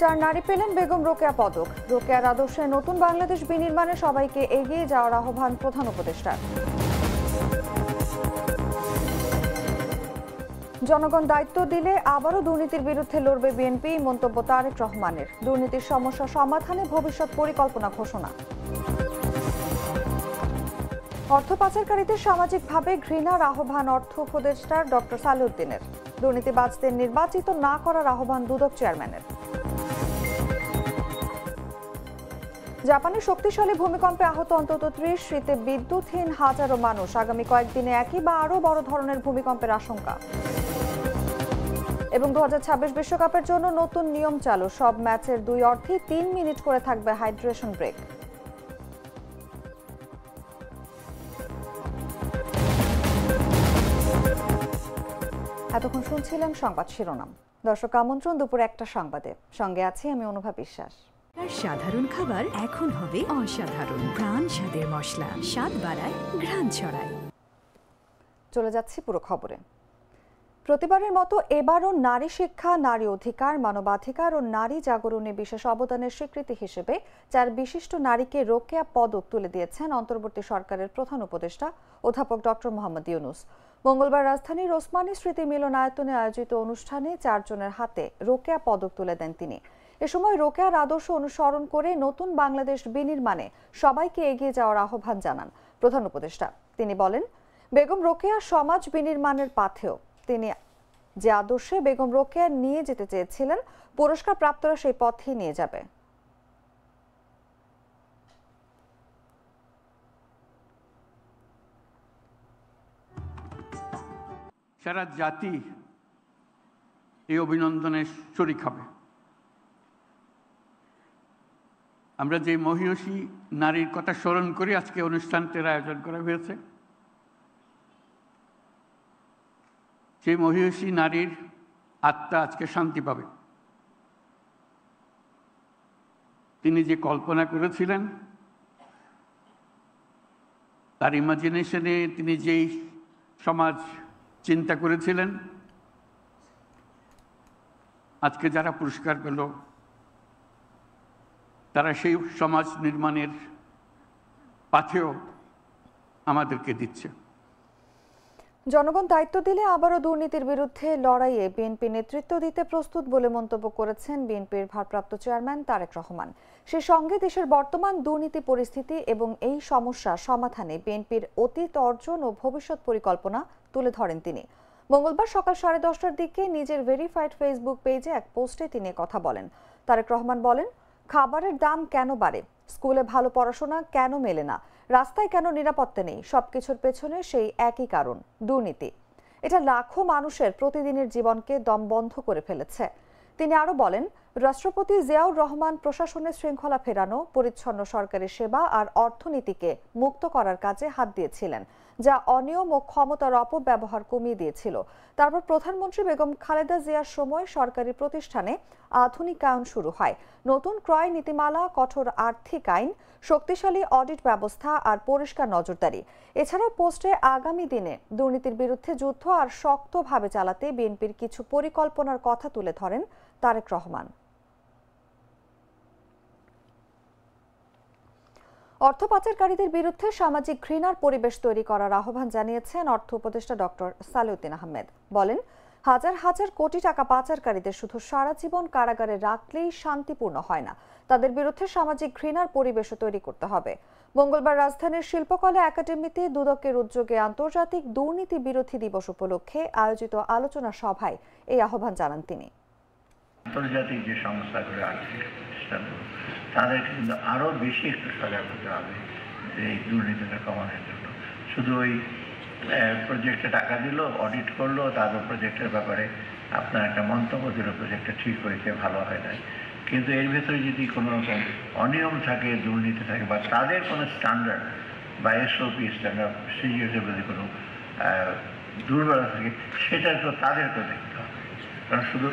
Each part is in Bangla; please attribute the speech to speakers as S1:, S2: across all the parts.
S1: 4 নারী পেলেন বেগম রোকেয়া পদক। রোকেয়ার আদর্শে নতুন বাংলাদেশ বিনির্মাণে সবাইকে এগিয়ে যাওয়ার আহ্বান প্রধান উপদেষ্টার। জনগণ দায়িত্ব দিলে আবারও দুর্নীতির বিরুদ্ধে লড়বে বিএনপি, মন্তব্য তারেক রহমানের। দুর্নীতির সমস্যা সমাধানে ভবিষ্যৎ পরিকল্পনা ঘোষণা। অর্থ পাচারকারীদের সামাজিকভাবে ঘৃণার আহ্বান অর্থ উপদেষ্টার ডক্টর সালেউদ্দিনের। দুর্নীতিবাজদের নির্বাচিত না করার আহ্বান দুদক চেয়ারম্যানের। জাপানে শক্তিশালী ভূমিকম্পে আহত অন্তত 30, শীতে বিদ্যুৎহীন হাজারো মানুষ। আগামী কয়েকদিনে একই বা আরও বড় ধরনের ভূমিকম্পের আশঙ্কা। এবং 2026 বিশ্বকাপের জন্য নতুন নিয়ম চালু। সব ম্যাচের 2 অর্ধে 3 মিনিট করে থাকবে হাইড্রেশন ব্রেক। এতক্ষণ শুনছিলেন সংবাদ শিরোনাম। দর্শক আমন্ত্রণ দুপুর 1টা সংবাদে। সঙ্গে আছি আমি অনুভা বিশ্বাস।
S2: সাধারণ খাবার এখন হবে অসাধারণ। প্রাণ স্বাদের মশলা, স্বাদ বাড়ায়, ঘ্রাণ ছড়ায়।
S1: চলে যাচ্ছি পুরো খবরে। প্রতিবারের মতো এবারও নারী শিক্ষা, নারী অধিকার, মানবাধিকার ও নারী জাগরণে বিশেষ অবদানের স্বীকৃতি হিসেবে 4 বিশিষ্ট নারীকে রোকেয়া পদক তুলে দিয়েছেন অন্তর্বর্তী সরকারের প্রধান উপদেষ্টা অধ্যাপক ডক্টর মোহাম্মদ ইউনূস। মঙ্গলবার রাজধানীর ওসমানী স্মৃতি মিলনায়তনে আয়োজিত অনুষ্ঠানে 4 জনের হাতে রোকেয়া পদক তুলে দেন তিনি। এ সময় রোকেয়ার আদর্শ অনুসরণ করে নতুন বাংলাদেশ বিনির্মাণে সবাইকে এগিয়ে যাওয়ার আহ্বান জানান প্রধান উপদেষ্টা। তিনি বলেন, বেগম রোকেয়া সমাজ বিনির্মাণের পাথেয়। তিনি যে আদর্শে বেগম রোকেয়া নিয়ে যেতে চেয়েছিলেন, পুরস্কার প্রাপ্তরা সেই পথেই নিয়ে যাবে।
S3: সারা জাতি এই অভিনন্দনের শরীক হবে। আমরা যে মহিয়সী নারীর কথা স্মরণ করে আজকে অনুষ্ঠানটির আয়োজন করা হয়েছে, সেই মহিয়সী নারীর আত্মা আজকে শান্তি পাবে। তিনি যে কল্পনা করেছিলেন, তার ইমাজিনেশনে তিনি যেই সমাজ চিন্তা করেছিলেন, আজকে যারা পুরস্কার পেল তারা সেই সমাজ নির্মাণের পাথেয় আমাদেরকে দিচ্ছে।
S1: জনগণ দায়িত্ব দিলে আবারও দুর্নীতির বিরুদ্ধে লড়াইয়ে বিএনপি নেতৃত্ব দিতে প্রস্তুত বলে মন্তব্য করেছেন বিএনপির ভারপ্রাপ্ত চেয়ারম্যান তারেক রহমান। সেই সঙ্গে দেশের বর্তমান দুর্নীতি পরিস্থিতি এবং এই সমস্যা সমাধানে বিএনপির অতীত অর্জন ও ভবিষ্যৎ পরিকল্পনা তুলে ধরেন তিনি। মঙ্গলবার সকাল 10:30টার দিকে নিজের ভেরিফাইড ফেসবুক পেজে এক পোস্টে তিনি কথা বলেন। তারেক রহমান বলেন, খাবারের দাম কেন বাড়ে, স্কুলে ভালো পড়াশোনা কেন মেলে না, রাস্তায় কেন নিরাপত্তা নেই, সবকিছুর পেছনে সেই একই কারণ, দুর্নীতি। এটা লাখো মানুষের প্রতিদিনের জীবনকে দমবন্ধ করে ফেলেছে। তিনি আরো বলেন, রাষ্ট্রপতি জিয়াউর রহমান প্রশাসনের শৃঙ্খলা ফেরানো, পরিচ্ছন্ন সরকারি সেবা আর অর্থনীতিকে মুক্ত করার কাজে হাত দিয়েছিলেন, যা অনিয়ম ও ক্ষমতার অপব্যবহার কমিয়ে দিয়েছিল। তারপর প্রধানমন্ত্রী বেগম খালেদা জিয়ার সময় সরকারি প্রতিষ্ঠানে আধুনিকায়ন শুরু হয়। নতুন ক্রয় নীতিমালা, কঠোর আর্থিক আইন, শক্তিশালী অডিট ব্যবস্থা আর পরিষ্কার নজরদারি। এছাড়াও পোস্টে আগামী দিনে দুর্নীতির বিরুদ্ধে যুদ্ধ আর শক্তভাবে চালাতে বিএনপির কিছু পরিকল্পনার কথা তুলে ধরেন তারেক রহমান। অর্থ পাচারকারীদের বিরুদ্ধে সামাজিক ঘৃণার পরিবেশ তৈরি করার আহ্বান জানিয়েছেন অর্থ উপদেষ্টা ডক্টর সালেউদ্দিন আহমেদ। বলেন, হাজার হাজার কোটি টাকা পাচারকারীদের শুধু সারা জীবন কারাগারে রাখলেই শান্তিপূর্ণ হয় না, তাদের বিরুদ্ধে সামাজিক ঘৃণার পরিবেশও তৈরি করতে হবে। মঙ্গলবার রাজধানীর শিল্পকলা একাডেমিতে দুদকের উদ্যোগে আন্তর্জাতিক দুর্নীতি বিরোধী দিবস উপলক্ষে আয়োজিত আলোচনা সভায় এই আহ্বান জানান তিনি।
S4: আন্তর্জাতিক যে সংস্থাগুলো আছে তাদের কিন্তু আরো বেশি একটু সজাগ হতে হবে এই দুর্নীতিটা কমানোর জন্য। শুধু ওই প্রজেক্টে টাকা দিল, অডিট করলো, তারপর প্রজেক্টের ব্যাপারে আপনার একটা মন্তব্য দিল, প্রজেক্টটা ঠিক হয়েছে, ভালো হয় নাই, কিন্তু এর ভেতরে যদি কোনো রকম অনিয়ম থাকে, দুর্নীতি থাকে, বা তাদের কোনো স্ট্যান্ডার্ড বা এসওপি স্ট্যান্ডার্ড প্রসিজিওরের প্রতি কোনো দুর্বলতা থাকে, সেটা তো তাদেরকে দেখতে হবে। কারণ শুধু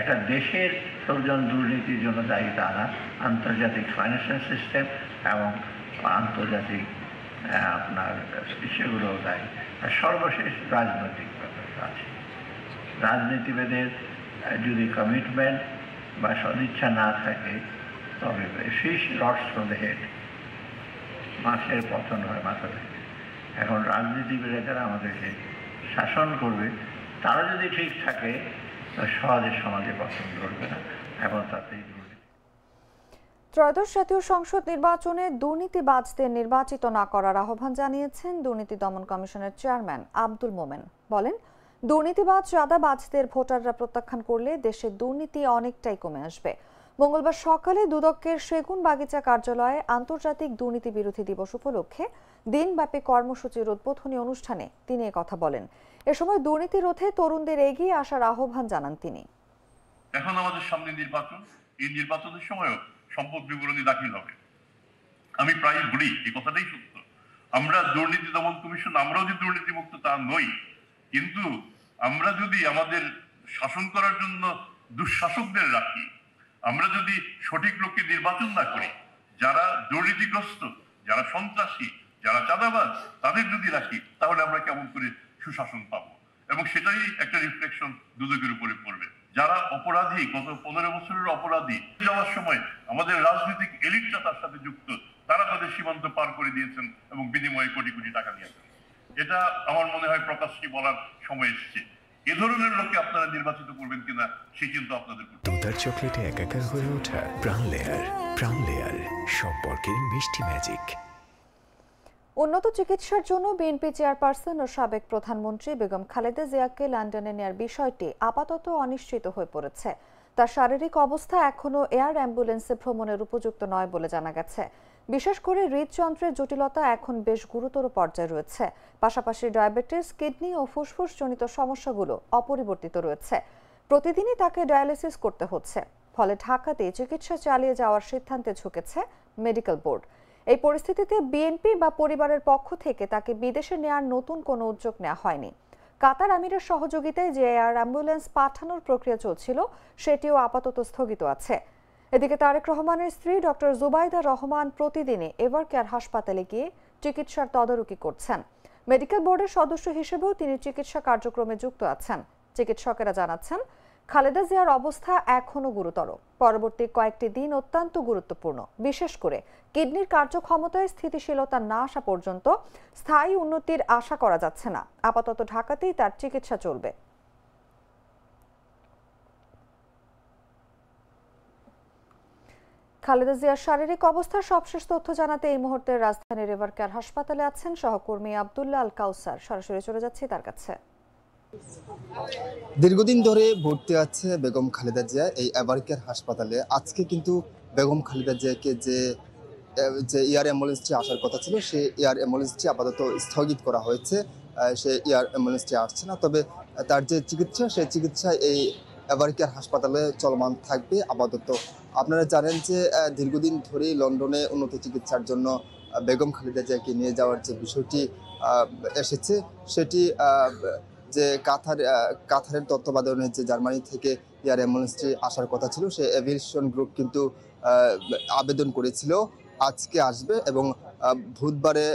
S4: একটা দেশের লোকজন দুর্নীতির জন্য দায়ী তা না, আন্তর্জাতিক ফাইন্যান্সিয়াল সিস্টেম এবং আন্তর্জাতিক আপনার সেগুলোও দায়ী। আর সর্বশেষ রাজনৈতিক ব্যাপারটা আছে। রাজনীতিবিদের যদি কমিটমেন্ট বা সদিচ্ছা না থাকে তবে ফিশ রটস ফ্রম দ্য হেড, মাছের পতন হয় মাথা থেকে। এখন রাজনীতিবিদরা যারা আমাদেরকে শাসন করবে তারা যদি ঠিক থাকে তা সহজে সমাজে পতন ধরবে না, এবং তাতেই
S1: ত্রয়োদশ জাতীয় সংসদ নির্বাচনে দুর্নীতিবাজদের নির্বাচিত না করার আহ্বান জানিয়েছেন দুর্নীতি দমন কমিশনের চেয়ারম্যান আব্দুল মোমেন। বলেন, দুর্নীতিবাজ চাঁদাবাজদের ভোটাররা প্রত্যাখ্যান করলে দেশে দুর্নীতি অনেকটাই কমে আসবে। মঙ্গলবার সকালে দুদকের সেগুন বাগিচা কার্যালয়ে আন্তর্জাতিক দুর্নীতি বিরোধী দিবস উপলক্ষে দিনব্যাপী কর্মসূচির উদ্বোধনী অনুষ্ঠানে তিনি কথা বলেন। এ সময় দুর্নীতি রোধে তরুণদের এগিয়ে আসার আহ্বান জানান তিনি।
S5: এখন আমাদের সামনে নির্বাচন, এই নির্বাচনের সময়ও সম্পদ বিবরণী দাখিল হবে। আমি প্রায় বলি এই কথাটাই সত্য, আমরা দুর্নীতি দমন কমিশন আমরাও যে দুর্নীতিমুক্ত তা নই, কিন্তু আমরা যদি আমাদের শাসন করার জন্য দুঃশাসকদের রাখি, আমরা যদি সঠিক লোককে নির্বাচন না করি, যারা দুর্নীতিগ্রস্ত, যারা সন্ত্রাসী, যারা চাঁদাবাজ, তাদের যদি রাখি, তাহলে আমরা কেমন করে সুশাসন পাবো? এবং সেটাই একটা রিফ্লেকশন দুদকের উপরে পড়বে। যারা অপরাধী, গত 15 বছরের অপরাধী যাওয়ার সময় আমাদের রাজনৈতিক এলিটটা তার সাথে যুক্ত, তারা তাদের সীমান্ত পার করে দিয়েছেন এবং বিনিময়ে কোটি কোটি টাকা নিয়েছেন। এটা আমার মনে হয় প্রকাশ্যে বলার সময় এসেছে। এ ধরনের লোককে আপনারা নির্বাচিত করবেন কিনা সেই চিন্তা আপনাদের করতে হবে।
S6: দুধার চকলেটে একাকার হয়ে ওঠা প্রাণ লেয়ার, প্রাণ লেয়ার সম্পর্কের মিষ্টি ম্যাজিক।
S1: উন্নত চিকিৎসার জন্য বিএনপি চেয়ারপারসন ও সাবেক প্রধানমন্ত্রী বেগম খালেদা জিয়াকে লন্ডনে নেয়ার বিষয়টি আপাতত অনিশ্চিত হয়ে পড়েছে। তার শারীরিক অবস্থা এখনো এয়ার অ্যাম্বুলেন্সে ভ্রমণের উপযুক্ত নয় বলে জানা গেছে। বিশেষ করে হৃদযন্ত্রের জটিলতা এখন বেশ গুরুতর পর্যায়ে রয়েছে। পাশাপাশি ডায়াবেটিস, কিডনি ও ফুসফুসজনিত সমস্যাগুলো অপরিবর্তিত রয়েছে। প্রতিদিনই তাকে ডায়ালিসিস করতে হচ্ছে। ফলে ঢাকাতে চিকিৎসা চালিয়ে যাওয়ার সিদ্ধান্তে ঝুঁকেছে মেডিকেল বোর্ড। এই পরিস্থিতিতে বিএনপি বা পরিবারের পক্ষ থেকে তাকে বিদেশে নেয়ার নতুন কোনো উদ্যোগ নেওয়া হয়নি। কাতার আমিরের সহযোগিতায় যে এয়ার অ্যাম্বুলেন্স পাঠানোর প্রক্রিয়া চলছিল সেটিও আপাতত স্থগিত আছে। এদিকে তারেক রহমানের স্ত্রী ডক্টর জুবাইদা রহমান প্রতিদিনই এভারকেয়ার হাসপাতালে গিয়ে চিকিৎসার তদারকি করছেন। মেডিকেল বোর্ডের সদস্য হিসেবেও তিনি চিকিৎসা কার্যক্রমে যুক্ত আছেন। চিকিৎসকেরা জানাচ্ছেন, খালেদা জিয়ার অবস্থা এখনো গুরুতর। পরবর্তী কয়েকটি দিন অত্যন্ত গুরুত্বপূর্ণ। বিশেষ করে কিডনির কার্যক্ষমতায় স্থিতিশীলতা না আসা পর্যন্ত স্থায়ী উন্নতির আশা করা যাচ্ছে না। আপাতত ঢাকাতেই তার চিকিৎসা চলবে। খালেদা জিয়ার শারীরিক অবস্থার সবশেষ তথ্য জানাতে এই মুহূর্তে রাজধানীর এভারকেয়ার হাসপাতালে আছেন সহকর্মী আব্দুল্লাহ আল কাউসার। সরাসরি চলে যাচ্ছি তার কাছে।
S7: দীর্ঘদিন ধরে ভর্তি আছে বেগম খালেদা জিয়া এই এভারকেয়ার হাসপাতালে। আজকে কিন্তু বেগম খালেদা জিয়াকে যে এয়ার অ্যাম্বুলেন্সটি আসার কথা ছিল, সেই এয়ার অ্যাম্বুলেন্সটি আপাতত স্থগিত করা হয়েছে। সেই এয়ার অ্যাম্বুলেন্সটি আসছে না, তবে তার যে চিকিৎসা, সেই চিকিৎসা এই এভারকেয়ার হাসপাতালে চলমান থাকবে আপাতত। আপনারা জানেন যে দীর্ঘদিন ধরেই লন্ডনে উন্নত চিকিৎসার জন্য বেগম খালেদা জিয়াকে নিয়ে যাওয়ার যে বিষয়টি এসেছে, সেটি যে কাতারের তত্ত্বাবধানে যে জার্মানি থেকে এয়ার অ্যাম্বুলেন্সটি আসার কথা ছিল, সে এভিয়েশন গ্রুপ কিন্তু আবেদন করেছিল আজকে আসবে এবং বুধবারে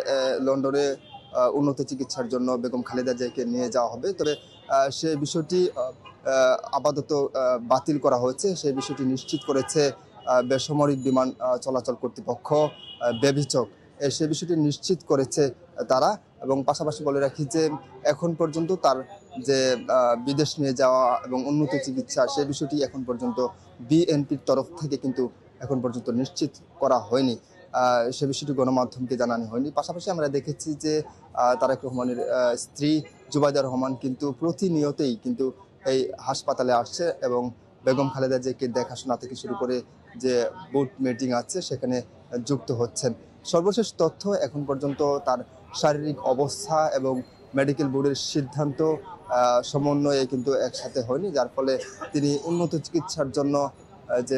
S7: লন্ডনে উন্নত চিকিৎসার জন্য বেগম খালেদা জিয়াকে নিয়ে যাওয়া হবে। তবে সেই বিষয়টি আপাতত বাতিল করা হয়েছে। সেই বিষয়টি নিশ্চিত করেছে বেসামরিক বিমান চলাচল কর্তৃপক্ষ বেবিচক। সেই বিষয়টি নিশ্চিত করেছে তারা। এবং পাশাপাশি বলে রাখি যে এখন পর্যন্ত তার যে বিদেশ নিয়ে যাওয়া এবং উন্নত চিকিৎসা, সেই বিষয়টি এখন পর্যন্ত বিএনপির তরফ থেকে কিন্তু এখন পর্যন্ত নিশ্চিত করা হয়নি। সে বিষয়টি গণমাধ্যমকে জানানো হয়নি। পাশাপাশি আমরা দেখেছি যে তারেক রহমানের স্ত্রী জুবাইদা রহমান কিন্তু প্রতিনিয়তই কিন্তু এই হাসপাতালে আসছে এবং বেগম খালেদা জিয়াকে দেখাশোনা থেকে শুরু করে যে বোর্ড মিটিং আছে সেখানে যুক্ত হচ্ছেন। সর্বশেষ তথ্য, এখন পর্যন্ত তার শারীরিক অবস্থা এবং মেডিকেল বোর্ডের সিদ্ধান্ত সমন্বয়ে কিন্তু একসাথে হয়নি, যার ফলে তিনি উন্নত চিকিৎসার জন্য যে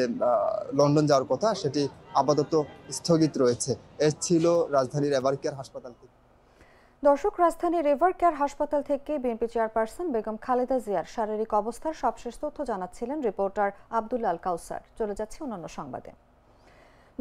S7: লন্ডন যাওয়ার কথা সেটি আপাতত স্থগিত রয়েছে। এ ছিল রাজধানীর এভারকেয়ার হাসপাতাল থেকে।
S1: দর্শক, রাজধানীর এভারকেয়ার হাসপাতাল থেকে বিএনপি চেয়ারপারসন বেগম খালেদা জিয়ার শারীরিক অবস্থার সবশেষ তথ্য জানাচ্ছিলেন রিপোর্টার আব্দুল্লাহ আল কাউসার। চলে যাচ্ছে অন্যান্য সংবাদে।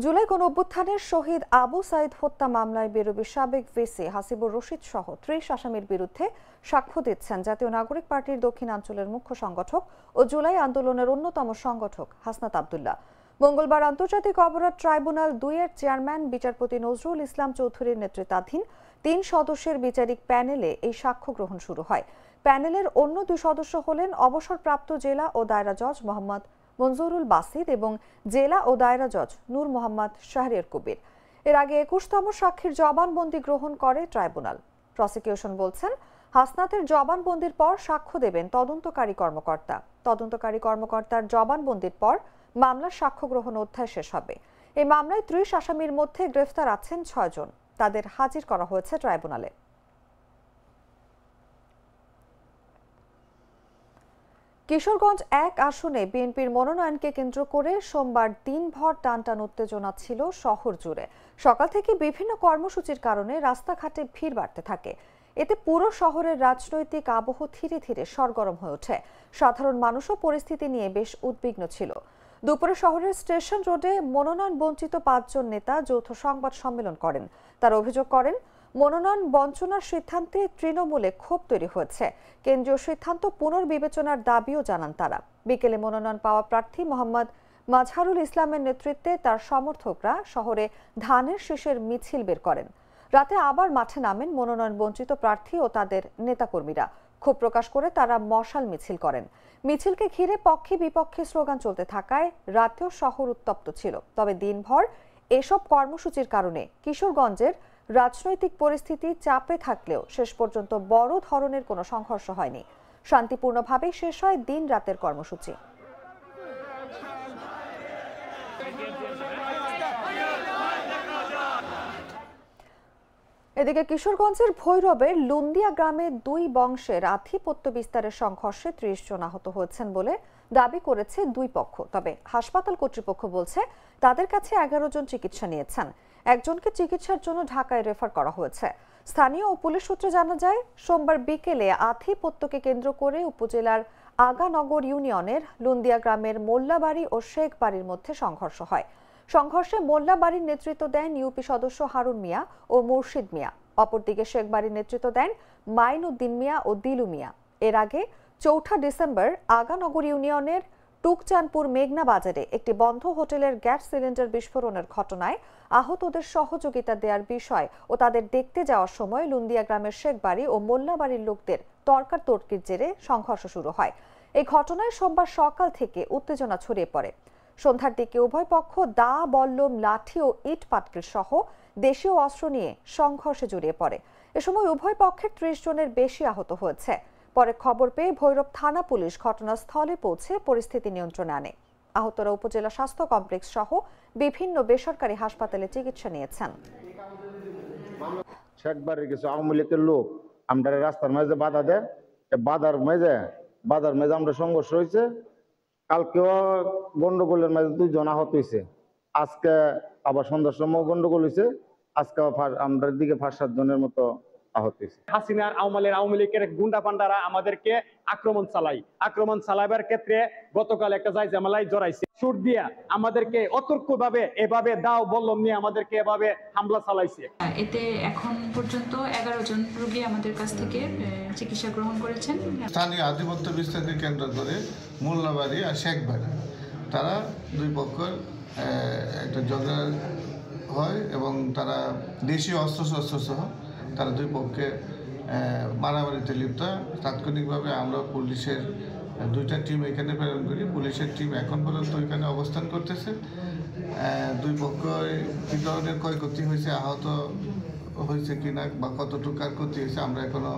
S1: জুলাই গণঅভ্যুত্থানের শহীদ আবু সাইদ হত্যা মামলায় বেরোবি সাবেক ভিসি হাসিবুর রশিদ সহ ৩০ আসামির বিরুদ্ধে সাক্ষ্য দিচ্ছেন জাতীয় নাগরিক পার্টির দক্ষিণাঞ্চলের মুখ্য সংগঠক ও জুলাই আন্দোলনের অন্যতম সংগঠক হাসনাত আব্দুল্লাহ। মঙ্গলবার আন্তর্জাতিক অপরাধ ট্রাইব্যুনাল ২-এর চেয়ারম্যান বিচারপতি নজরুল ইসলাম চৌধুরীর নেতৃত্বাধীন ৩ সদস্যের বিচারিক প্যানেলে এই সাক্ষ্য গ্রহণ শুরু হয়। প্যানেলের অন্য ২ সদস্য হলেন অবসরপ্রাপ্ত জেলা ও দায়রা জজ মোহাম্মদ মঞ্জুরুল বাসিদ এবং জেলা ও দায়রা জজ নূর মোহাম্মদ শাহরিয়ার কবির। এর আগে ২১তম সাক্ষীর জবানবন্দি গ্রহণ করে ট্রাইব্যুনাল। প্রসিকিউশন বলছেন, হাসনাতের জবানবন্দির পর সাক্ষ্য দেবেন তদন্তকারী কর্মকর্তা। তদন্তকারী কর্মকর্তার জবানবন্দির পর মামলার সাক্ষ্য গ্রহণ অধ্যায় শেষ হবে। এই মামলায় ৩০ আসামির মধ্যে গ্রেফতার আছেন ৬ জন। তাদের হাজির করা হয়েছে ট্রাইব্যুনালে। কিশোরগঞ্জ ১ আসনে বিএনপির মনোনয়নকে কেন্দ্র করে সোমবার দিনভর টানটান উত্তেজনা ছিল শহর জুড়ে। সকাল থেকে বিভিন্ন কর্মসূচির কারণে রাস্তাঘাটে ভিড় বাড়তে থাকে। এতে পুরো শহরের রাজনৈতিক আবহ ধীরে ধীরে সরগরম হয়ে ওঠে। সাধারণ মানুষও পরিস্থিতি নিয়ে বেশ উদ্বিগ্ন ছিল। দুপুরে শহরের স্টেশন রোডে মনোনয়ন বঞ্চিত ৫ জন নেতা যৌথ সংবাদ সম্মেলন করেন। তারা অভিযোগ করেন, মনোনয়ন বঞ্চনার সিদ্ধান্তে তৃণমূলে ক্ষোভ তৈরি হয়েছে। কেন্দ্রীয় সিদ্ধান্ত পুনর্বিবেচনার দাবিও জানান তারা। বিকেলে মনোনয়ন পাওয়া প্রার্থী মোহাম্মদ মাজহারুল ইসলামের নেতৃত্বে তার সমর্থকরা শহরে ধানের শীষের মিছিল বের করেন। রাতে আবার মাঠে নামেন মনোনয়ন বঞ্চিত প্রার্থী ও তাদের নেতাকর্মীরা। ক্ষোভ প্রকাশ করে তারা মশাল মিছিল করেন। মিছিলকে ঘিরে পক্ষে বিপক্ষে স্লোগান চলতে থাকায় রাতেও শহর উত্তপ্ত ছিল। তবে দিনভর এসব কর্মসূচির কারণে কিশোরগঞ্জের রাজনৈতিক পরিস্থিতি চাপে থাকলেও শেষ পর্যন্ত বড় ধরনের কোনো সংঘর্ষ হয়নি। শান্তিপূর্ণভাবে শেষ হয় দিন রাতের কর্মসূচি। এদিকে কিশোরগঞ্জের ভৈরবের লুন্দিয়া গ্রামে ২ বংশের আধিপত্য বিস্তারের সংঘর্ষে ৩০ জন আহত হয়েছেন বলে দাবি করেছে ২ পক্ষ। তবে হাসপাতাল কর্তৃপক্ষ বলছে তাদের কাছে ১১ জন চিকিৎসা নিয়েছেন। একজনকে চিকিৎসার জন্য ঢাকায় রেফার করা হয়েছে। স্থানীয় ও পুলিশ সূত্রে জানা যায়, সোমবার বিকেলে আধিপত্যকে কেন্দ্র করে উপজেলার আগানগর ইউনিয়নের লুন্দিয়া গ্রামের মোল্লাবাড়ি ও শেখ বাড়ির মধ্যে সংঘর্ষ হয়। সংঘর্ষে মোল্লাবাড়ির নেতৃত্ব দেন ইউপি সদস্য হারুন মিয়া ও মুর্শিদ মিয়া। অপরদিকে শেখ বাড়ির নেতৃত্ব দেন মাইন উদ্দিন মিয়া ও দিলু মিয়া। এর আগে ৪ ডিসেম্বর আগানগর ইউনিয়নের টুকচানপুর মেঘনা বাজারে একটি বন্ধ হোটেলের গ্যাস সিলিন্ডার বিস্ফোরণের ঘটনায় আহতদের সহযোগিতা দেওয়ার বিষয় ও তাদের দেখতে যাওয়ার সময় লুন্দিয়া গ্রামের শেখ বাড়ি ও মোল্লাবাড়ির লোকদের তর্কাতর্কির জেরে সংঘর্ষ শুরু হয়। এই ঘটনায় সোমবার সকাল থেকে উত্তেজনা ছড়িয়ে পড়ে। সন্ধ্যার দিকে উভয় পক্ষ দা, বল্লম, লাঠি ও ইট পাটকেল সহ দেশীয় অস্ত্র নিয়ে সংঘর্ষে জড়িয়ে পড়ে। এ সময় উভয় পক্ষের ৩০ জনের বেশি আহত হয়েছে। পরে খবর পেয়ে ভৈরব থানা পুলিশ ঘটনাস্থলে পৌঁছে পরিস্থিতি নিয়ন্ত্রণে আনে। আহতরা উপজেলা স্বাস্থ্য কমপ্লেক্স সহ বিভিন্ন বেসরকারি হাসপাতালে চিকিৎসা নিয়েছেন।
S8: শেখবাড়ির কিছু আওয়ামী লীগের লোক আমরা রাস্তার মাঝে বাধা দেয়, বাধার মাঝে আমরা সংঘর্ষ হয়েছে। কালকেও গন্ডগোলের মাঝে 2 জন আহত হয়েছে। আজকে আবার সন্ধ্যার সময় গন্ডগোল হয়েছে। আজকে আমরা দিকে 5-7 জনের মতো আহত হয়েছে।
S9: হাসিনার আওয়ামী লীগের গুন্ডা পান্ডারা আমাদেরকে আক্রমণ চালাইবার ক্ষেত্রে গতকাল একটা জায়জামালাই জড়াইছে। সুর দিয়া আমাদেরকে অতর্কভাবে এভাবে দাও বল্লম নিয়ে আমাদেরকে এভাবে হামলা চালাইছে।
S10: এতে এখন পর্যন্ত 11 জন রোগী আমাদের কাছ থেকে চিকিৎসা গ্রহণ করেছেন।
S11: স্থানীয় আধিপত্য বিস্তারকে কেন্দ্র করে মোল্লাবাড়ি আর শেখ বাড়ি তারা 2 পক্ষের একটা ঝগড়া হয় এবং তারা দেশীয় অস্ত্রশস্ত্র সহ তারা 2 পক্ষে মারামারিতে লিপ্ত। তাৎক্ষণিকভাবে আমরা পুলিশের 2টা টিম এখানে প্রেরণ করি। পুলিশের টিম এখন পর্যন্ত এখানে অবস্থান করতেছে। 2 পক্ষ কী ধরনের ক্ষয়ক্ষতি হয়েছে, আহত হয়েছে কিনা বা কতটুকু কার ক্ষতি হয়েছে আমরা এখনো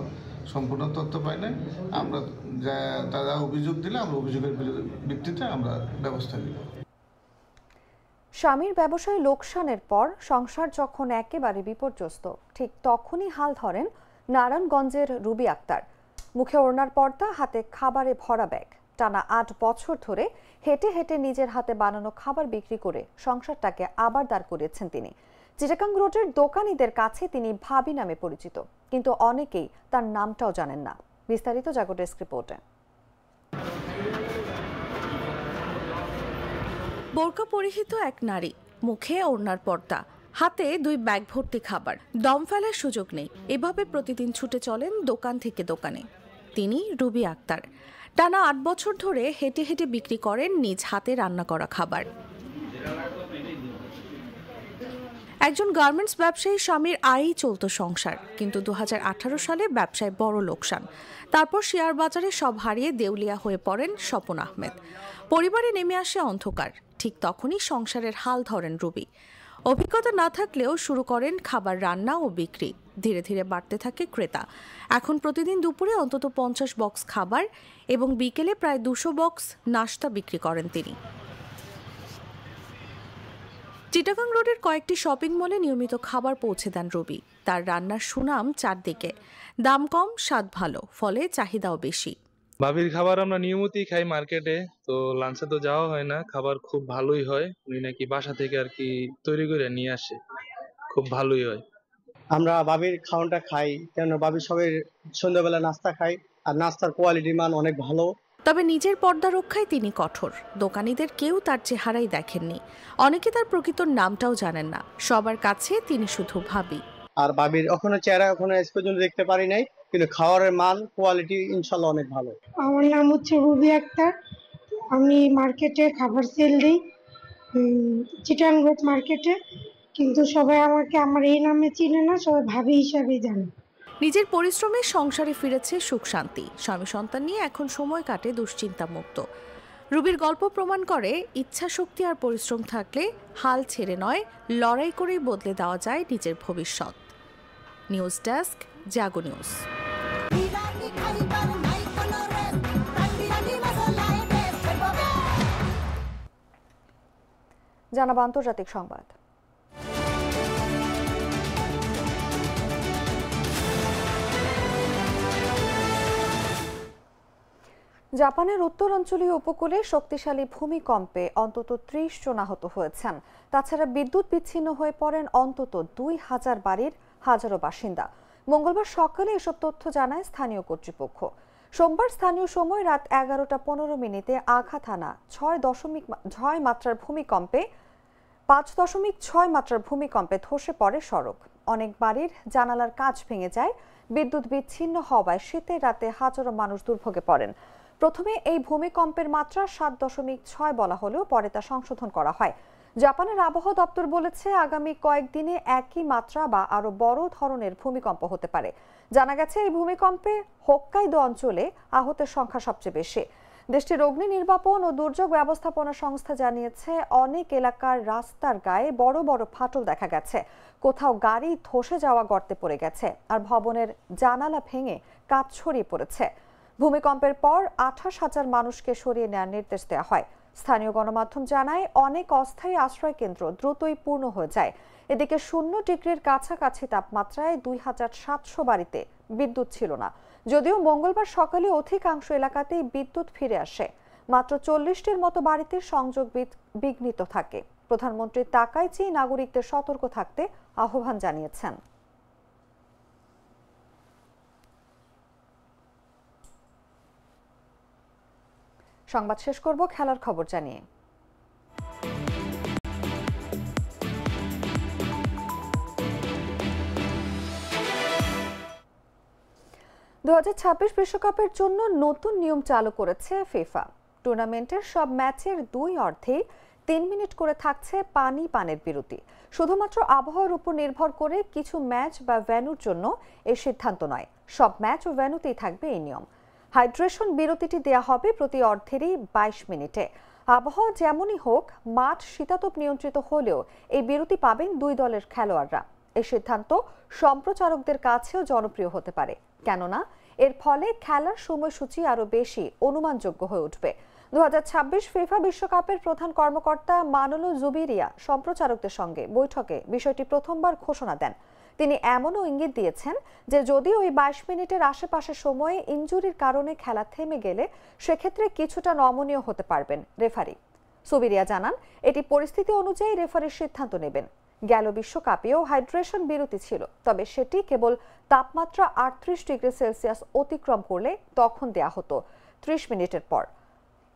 S11: সম্পূর্ণ তথ্য পাই নাই। আমরা তারা অভিযোগ দিলে আমরা অভিযোগের ভিত্তিতে আমরা ব্যবস্থা নিব।
S1: স্বামীর ব্যবসায় লোকসানের পর সংসার যখন একেবারে বিপর্যস্ত, ঠিক তখনই হাল ধরেন নারায়ণগঞ্জের রুবি আক্তার। মুখে ওড়নার পর্দা, হাতে খাবারে ভরা ব্যাগ। টানা 8 বছর ধরে হেঁটে হেঁটে নিজের হাতে বানানো খাবার বিক্রি করে সংসারটাকে আবার দাঁড় করিয়েছেন তিনি। চিটাগাং রোডের দোকানিদের কাছে তিনি ভাবি নামে পরিচিত, কিন্তু অনেকেই তার নামটাও জানেন না। বিস্তারিত জাগো ডেস্ক রিপোর্টে।
S12: বোরকা পরিহিত এক নারী মুখে ওড়নার পর্দা, হাতে 2 ব্যাগ ভর্তি খাবার, দম ফেলার সুযোগ নেই। এভাবে প্রতিদিন ছুটে চলেন দোকান থেকে দোকানে। তিনি রুবি আক্তার। টানা 8 বছর ধরে হেঁটে হেঁটে বিক্রি করেন নিজ হাতে রান্না করা খাবার। একজন গার্মেন্টস ব্যবসায়ী স্বামীর আয়ই চলত সংসার, কিন্তু 2018 সালে ব্যবসায় বড় লোকসান। তারপর শেয়ার বাজারে সব হারিয়ে দেউলিয়া হয়ে পড়েন স্বপন আহমেদ। পরিবারে নেমে আসে অন্ধকার। ঠিক তখনই সংসারের হাল ধরেন রুবি। অভিজ্ঞতা না থাকলেও শুরু করেন খাবার রান্না ও বিক্রি। ধীরে ধীরে বাড়তে থাকে ক্রেতা। এখন প্রতিদিন দুপুরে অন্তত 50 বক্স খাবার এবং বিকেলে প্রায় 200 বক্স নাস্তা বিক্রি করেন তিনি। চিটাগাং রোডের কয়েকটি শপিং মলে নিয়মিত খাবার পৌঁছে দেন রুবি। তার রান্নার সুনাম চারদিকে। দাম কম, স্বাদ ভালো, ফলে চাহিদাও বেশি।
S13: ভাবির খাবার আমরা নিয়মিতই খাই মার্কেটে, তো লাঞ্চে তো যাওয়া হয় না। খাবার খুব ভালোই হয়, উনি নাকি বাসা থেকে আর কি তৈরি করে নিয়ে আসে, খুব ভালোই হয়।
S14: আমরা ভাবির খাওয়ানটা খাই, কেন ভাবি সবাই সন্ধ্যাবেলা নাস্তা খাই, আর নাস্তার কোয়ালিটি মান অনেক ভালো।
S12: তবে নিজের পর্দা রক্ষায় তিনি কঠোর। দোকানীদের কেউ তার চেহারাই দেখেননি, অনেকে তার প্রকৃত নামটাও জানেন না। সবার কাছে তিনি শুধু ভাবি।
S14: আর ভাবির এখনো চেহারা এখনো আজ পর্যন্ত দেখতে পারি নাই, কিন্তু খাবারের মান কোয়ালিটি ইনশাল্লাহ অনেক ভালো।
S15: আমার নাম হচ্ছে রুবি আক্তার। আমি মার্কেটে খাবার সেল দিই, চিটাগাং রোড মার্কেটে, কিন্তু সবাই আমাকে আমার এই নামে চিনে না, সবাই ভাবি হিসাবেই জানে।
S12: নিজের পরিশ্রমে সংসারে ফিরেছে সুখ শান্তি। স্বামী সন্তান নিয়ে এখন সময় কাটে দুশ্চিন্তা মুক্ত। রুবির গল্প প্রমাণ করে ইচ্ছা শক্তি আর পরিশ্রম থাকলে হাল ছেড়ে নয়, লড়াই করেই বদলে দেওয়া যায় নিজের ভবিষ্যৎ। নিউজ ডেস্ক, জাগো নিউজ।
S1: জানাবো আন্তর্জাতিক সংবাদ। জাপানের উত্তরাঞ্চলীয় উপকূলে শক্তিশালী ভূমিকম্পে অন্তত 30 জন আহত হয়েছেন। তাছাড়া বিদ্যুৎ বিচ্ছিন্ন হয়ে পড়েন অন্তত 2000 বাড়ির হাজারো বাসিন্দা। মঙ্গলবার সকালে এসব তথ্য জানায় স্থানীয় কর্তৃপক্ষ। সোমবার স্থানীয় সময় রাত 11:15 আঘাত হানা 5.6 মাত্রার ভূমিকম্পে ধসে পড়ে সড়ক। অনেক বাড়ির জানালার কাঁচ ভেঙে যায়। বিদ্যুৎ বিচ্ছিন্ন হওয়ায় শীতের রাতে হাজারো মানুষ দুর্ভোগে পড়েন। প্রথমে এই ভূমিকম্পের মাত্রা 7.6 বলা হলেও পরে তা সংশোধন করা হয়। জাপানের আবহাওয়া দপ্তর বলেছে আগামী কয়েকদিনে একই মাত্রা বা আরো বড় ধরনের ভূমিকম্প হতে পারে। জানা গেছে এই ভূমিকম্পে হোক্কাইদো অঞ্চলে আহতের সংখ্যা সবচেয়ে বেশি। দেশটির অগ্নি নির্বাপন ও দুর্যোগ ব্যবস্থাপনা সংস্থা জানিয়েছে অনেক এলাকার রাস্তার গায়ে বড় বড় ফাটল দেখা গেছে। কোথাও গাড়ি ধসে যাওয়া গর্তে পড়ে গেছে, আর ভবনের জানালা ভেঙে কাঁচ ছড়িয়ে পড়েছে। ভূমিকম্পের পর 28,000 মানুষকে সরিয়ে নেওয়ার নির্দেশ দেওয়া হয়। স্থানীয় গণমাধ্যম জানায় অনেক অস্থায়ী আশ্রয় কেন্দ্র দ্রুতই পূর্ণ হয়ে যায়। এদিকে 0 ডিগ্রির কাছাকাছি তাপমাত্রায় 2700 বাড়িতে বিদ্যুৎ ছিল না। যদিও মঙ্গলবার সকালে অধিকাংশ এলাকাতেই বিদ্যুৎ ফিরে আসে। মাত্র 40টির মতো বাড়িতে সংযোগ বিঘ্নিত থাকে। প্রধানমন্ত্রী তাকাইচি নাগরিকদের সতর্ক থাকতে আহ্বান জানিয়েছেন। সংবাদ শেষ করব খেলার খবর জানিয়ে। 2026 বিশ্বকাপের জন্য নতুন নিয়ম চালু করেছে ফিফা। টুর্নামেন্টের সব ম্যাচের 2 অর্ধে 3 মিনিট করে থাকছে পানির বিরতি। শুধুমাত্র আবহাওয়ার উপর নির্ভর করে কিছু ম্যাচ বা ভেন্যুর জন্য এই সিদ্ধান্ত নয়, সব ম্যাচ ও ভেন্যুতেই থাকবে এই নিয়ম। হাইড্রেশন বিরতিটি দেয়া হবে প্রতি অর্ধেরই 22 মিনিটে। আবহাওয়া যেমনই হোক, মাঠ শীতাতপ নিয়ন্ত্রিত হলেও এই বিরতি পাবেন 2 দলের খেলোয়াড়রা। এই সিদ্ধান্ত সম্প্রচারকদের কাছেও জনপ্রিয় হতে পারে, কেননা এর ফলে খেলার সময়সূচি আরো বেশি অনুমানযোগ্য হয়ে উঠবে। 2026 ফিফা বিশ্বকাপের প্রধান কর্মকর্তা মানোলো জুবিরিয়া সম্প্রচারকদের সঙ্গে বৈঠকে বিষয়টি প্রথমবার ঘোষণা দেন। তিনি এমনও ইঙ্গিত দিয়েছেন যে যদি ওই 22 মিনিটের আশেপাশে সময়ে ইনজুরির কারণে খেলা থেমে গেলে সেক্ষেত্রে কিছুটা নমনীয় হতে পারবেন রেফারি। জুবিরিয়া জানান, এটি পরিস্থিতি অনুযায়ী রেফারির সিদ্ধান্ত নেবেন। গেল বিশ্বকাপেও হাইড্রেশন বিরতি ছিল, তবে সেটি কেবল তাপমাত্রা 38 ডিগ্রি সেলসিয়াস অতিক্রম করলে তখন দেয়া হতো 30 মিনিটের পর।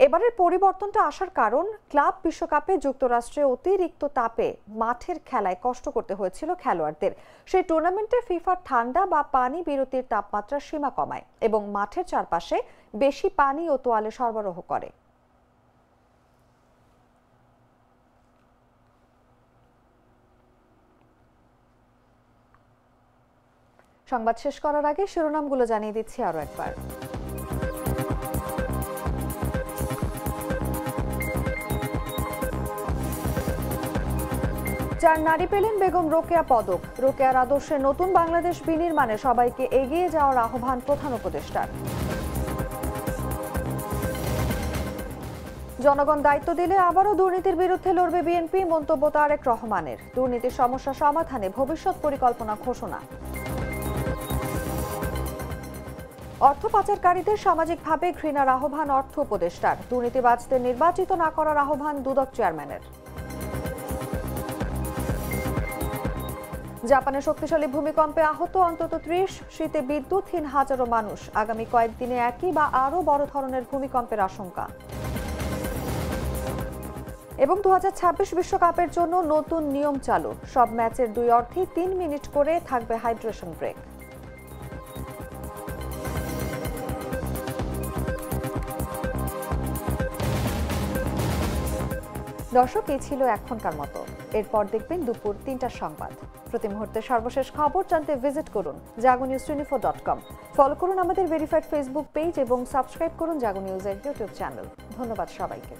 S1: এবারের পরিবর্তনটা আসার কারণ ক্লাব বিশ্বকাপে যুক্তরাষ্ট্রে অতিরিক্ত তাপে মাঠের খেলায় কষ্ট করতে হয়েছিল খেলোয়াড়দের। সেই টুর্নামেন্টে ফিফা ঠান্ডা বা পানি বিরতির তাপমাত্রার সীমা কমায় এবং মাঠের চারপাশে বেশি পানি ও তোয়ালে সরবরাহ করে। সংবাদ শেষ করার আগে শিরোনামগুলো জানিয়ে দিচ্ছি আরো একবার। 4 নারী পেলেন বেগম রোকেয়া পদক। রোকেয়ার আদর্শে নতুন বাংলাদেশ বিনির্মাণে সবাইকে এগিয়ে যাওয়ার আহ্বান প্রধান উপদেষ্টার। জনগণ দায়িত্ব দিলে আবারও দুর্নীতির বিরুদ্ধে লড়বে বিএনপি, মন্তব্য তারেক রহমানের। দুর্নীতির সমস্যা সমাধানে ভবিষ্যৎ পরিকল্পনা ঘোষণা। অর্থ পাচারকারীদের সামাজিকভাবে ঘৃণার আহ্বান অর্থ উপদেষ্টার। দুর্নীতিবাজদের নির্বাচিত না করার আহ্বান দুদক চেয়ারম্যানের। জাপানের শক্তিশালী ভূমিকম্পে আহত অন্তত 30, শীতে বিদ্যুৎহীন হাজারো মানুষ। আগামী কয়েকদিনে একই বা আরও বড় ধরনের ভূমিকম্পের আশঙ্কা। এবং 2026 বিশ্বকাপের জন্য নতুন নিয়ম চালু। সব ম্যাচের 2 অর্ধেই 3 মিনিট করে থাকবে হাইড্রেশন ব্রেক। দর্শক, এই ছিল এখনকার মতো। এরপর দেখবেন দুপুর 3টার সংবাদ। প্রতি মুহূর্তে সর্বশেষ খবর জানতে ভিজিট করুন jagonews24.com। ফলো করুন আমাদের ভেরিফাইড ফেসবুক পেজ এবং সাবস্ক্রাইব করুন জাগো নিউজের ইউটিউব চ্যানেল। ধন্যবাদ সবাইকে।